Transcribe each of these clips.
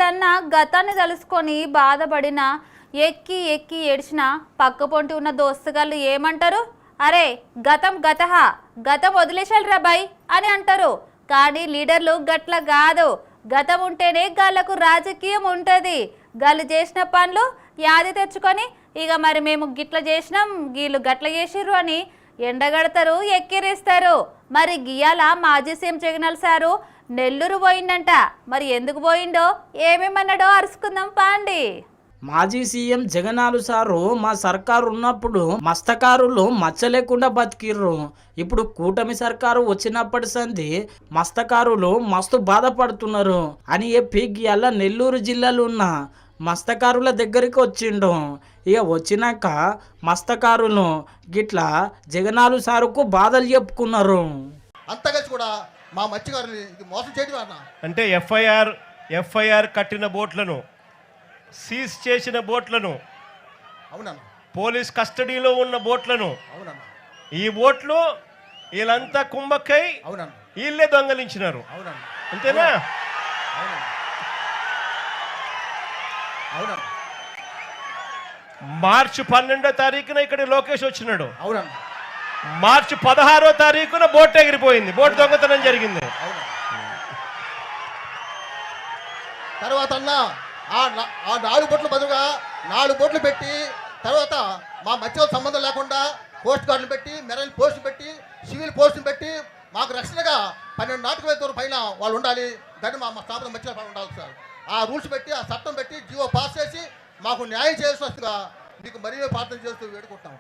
ఎప్పుడన్నా గతాన్ని తలుసుకొని బాధపడిన ఎక్కి ఎక్కి ఏడ్చిన పక్కపొంటి ఉన్న దోస్తుగాళ్ళు ఏమంటారు? అరే గతం గతహ, గతం వదిలేశారు బాయ్ అని అంటారు. కానీ లీడర్లు గట్ల కాదు. గతం ఉంటేనే గాళ్ళకు రాజకీయం ఉంటుంది. గాళ్ళు చేసిన పనులు యాది తెచ్చుకొని ఇక మరి మేము గిట్ల చేసినాం, గీళ్ళు గట్ల చేసిర్రు అని ఎండగడతారు, ఎక్కిరిస్తారు. మరి గియాల మాజీ సీఎం జగనాల్ సారు నెల్లూరు పోయిందంట. మరి ఎందుకు పోయిండో ఏమేమన్నాడో అరుచుకుందాం పాండి. మాజీ సీఎం జగనాలు సారు మా సర్కారు ఉన్నప్పుడు మస్తకారులు మచ్చలేకుండా బతికిర్రు. ఇప్పుడు కూటమి సర్కారు వచ్చినప్పటి సంది మస్తకారులు మస్తు బాధపడుతున్నారు అని చెప్పి గీయాల నెల్లూరు జిల్లాలో ఉన్న మస్తకారుల దగ్గరికి వచ్చిండు. ఇక వచ్చినాక మస్తకారులు గిట్లా జగనాలు సారుకు బాధలు చెప్పుకున్నారు. అంతగా కూడా మా మత్స్యకారుని మోసం చేయడం అంటే ఎఫ్ఐఆర్ కట్టిన బోట్లను, సీజ్ చేసిన బోట్లను, అవునన్నా పోలీస్ కస్టడీలో ఉన్న బోట్లను, అవునన్నా ఈ బోట్లు వీళ్ళంతా కుంభక్కై అవునన్నా వీళ్ళే దొంగలించినారు. అవునన్నా అంతేనా? అవునన్నా అవునన్నా మార్చి 12వ తారీఖున ఇక్కడ లోకేష్ వచ్చినాడు. అవునన్నా మార్చి 16వ తారీఖున బోట్ ఎగిరిపోయింది, బోట్ దొంగతనం జరిగింది. తర్వాత అన్న ఆ 4 బోట్ల బదులుగా 4 బోట్లు పెట్టి తర్వాత మా మత్స్యతో సంబంధం లేకుండా కోస్ట్ గార్డులు పెట్టి, మెరైన్ పోస్టులు పెట్టి, సివిల్ పోస్టులు పెట్టి మాకు రక్షణగా 12 నాటికల దూరం పైన వాళ్ళు ఉండాలి. దాన్ని మా స్థాపన మత్స్యకారులు ఉండాలి సార్. ఆ రూల్స్ పెట్టి, ఆ చట్టం పెట్టి, జీవో పాస్ చేసి మాకు న్యాయం చేయాల్సి వస్తుందిగా మీకు మరీ ప్రార్థన చేస్తూ వేడుకుంటాం.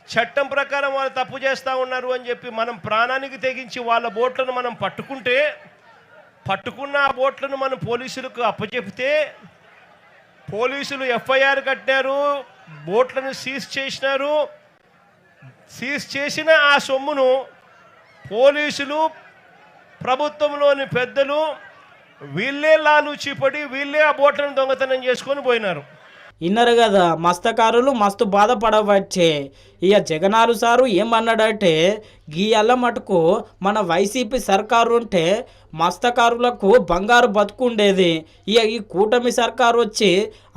చట్టం ప్రకారం వాళ్ళు తప్పు చేస్తూ ఉన్నారు అని చెప్పి మనం ప్రాణానికి తెగించి వాళ్ళ బోట్లను మనం పట్టుకున్న ఆ బోట్లను మనం పోలీసులకు అప్పచెప్తే పోలీసులు ఎఫ్ఐఆర్ కట్టినారు, బోట్లను సీజ్ చేసినారు. సీజ్ చేసిన ఆ సొమ్మును పోలీసులు, ప్రభుత్వంలోని పెద్దలు వీళ్ళే లాలూచిపడి వీళ్ళే ఆ బోట్లను దొంగతనం చేసుకొని పోయినారు. ఇన్నరు కదా మస్తకారులు మస్తు బాధపడవచ్చే. ఇక జగనాలు సారు ఏమన్నాడంటే గీయల్ల మటుకు మన వైసీపీ సర్కారు ఉంటే మస్తకారులకు బంగారు బతుకుండేది. ఇక ఈ కూటమి సర్కారు వచ్చి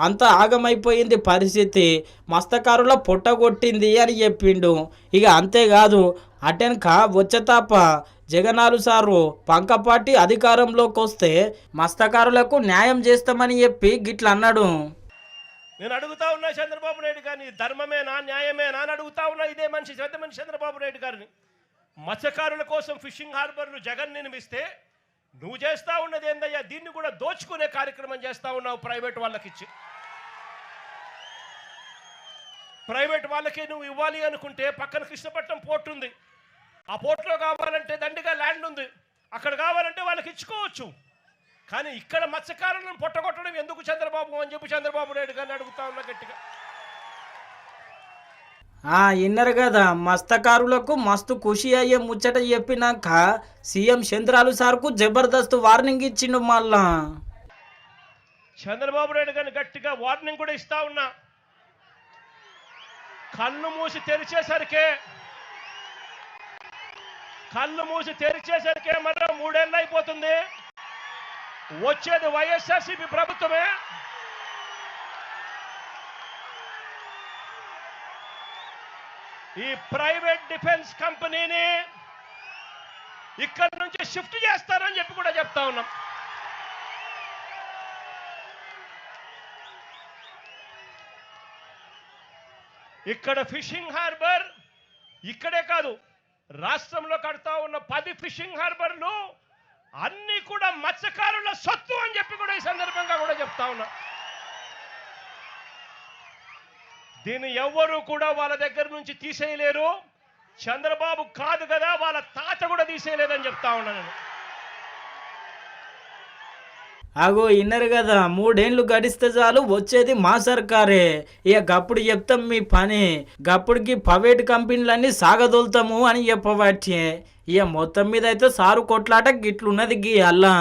అంత ఆగమైపోయింది పరిస్థితి, మస్తకారుల పొట్టగొట్టింది అని చెప్పిండు. ఇక అంతేకాదు అటెనక వచ్చేతాప జగనాలు సారు పంకపాటి అధికారంలోకి వస్తే మస్తకారులకు న్యాయం చేస్తామని చెప్పి గిట్ల అన్నాడు. నేను అడుగుతా ఉన్నా చంద్రబాబు నాయుడు గారిని, ధర్మమేనా న్యాయమేనా అని అడుగుతా ఉన్నా. ఇదే మనిషి, పెద్ద మనిషి చంద్రబాబు నాయుడు గారిని. మత్స్యకారుల కోసం ఫిషింగ్ హార్బర్లు జగన్ నిర్మిస్తే నువ్వు చేస్తా ఉన్నది ఏందయ్యా? దీన్ని కూడా దోచుకునే కార్యక్రమం చేస్తా ఉన్నావు ప్రైవేట్ వాళ్ళకి ఇచ్చి. ప్రైవేట్ వాళ్ళకి నువ్వు ఇవ్వాలి అనుకుంటే పక్కన కృష్ణపట్నం పోర్ట్ ఉంది, ఆ పోర్ట్లో కావాలంటే దండిగా ల్యాండ్ ఉంది, అక్కడ కావాలంటే వాళ్ళకి ఇచ్చుకోవచ్చు. కానీ ఇక్కడ మత్స్యకారులను పొట్టగొట్టడం ఎందుకు చంద్రబాబు అని చెప్పి చంద్రబాబు నాయుడు గారిని అడుగుతా ఉన్నా గట్టిగా. ఇన్నరు కదా మస్తకారులకు మస్తు ఖుషి అయ్యే ముచ్చట చెప్పినాక సీఎం చంద్రాలు సార్కు జబర్దస్త్ వార్నింగ్ ఇచ్చిండు. మళ్ళా చంద్రబాబు నాయుడు గారిని గట్టిగా వార్నింగ్ కూడా ఇస్తా ఉన్నా. కళ్ళు మూసి తెరిచేసరికే మరో 3 ఏళ్ళు అయిపోతుంది. వచ్చేది వైఎస్ఆర్సీపీ ప్రభుత్వమే. ఈ ప్రైవేట్ డిఫెన్స్ కంపెనీని ఇక్కడి నుంచి షిఫ్ట్ చేస్తారని చెప్పి కూడా చెప్తా ఉన్నాం. ఇక్కడ ఫిషింగ్ హార్బర్ ఇక్కడే కాదు, రాష్ట్రంలో కడతా ఉన్న 10 ఫిషింగ్ హార్బర్లు అన్ని కూడా మత్స్యకారుల సొత్తు అని చెప్పి కూడా ఈ సందర్భంగా కూడా చెప్తా ఉన్నా. దీన్ని ఎవ్వరూ కూడా వాళ్ళ దగ్గర నుంచి తీసేయలేరు. చంద్రబాబు కాదు కదా, వాళ్ళ తాత కూడా తీసేయలేదని చెప్తా ఉన్నా నేను. అగో ఇన్నరు కదా 3 ఏళ్ళు గడిస్తే చాలు వచ్చేది మా సర్కారే. ఇక గప్పుడు చెప్తాం మీ పని, గప్పుడుకి ప్రైవేట్ కంపెనీలన్నీ సాగదోలుతాము అని చెప్పవచ్చే. ఇక మొత్తం మీద అయితే సారు కొట్లాట గిట్లున్నది గీ అల్లా.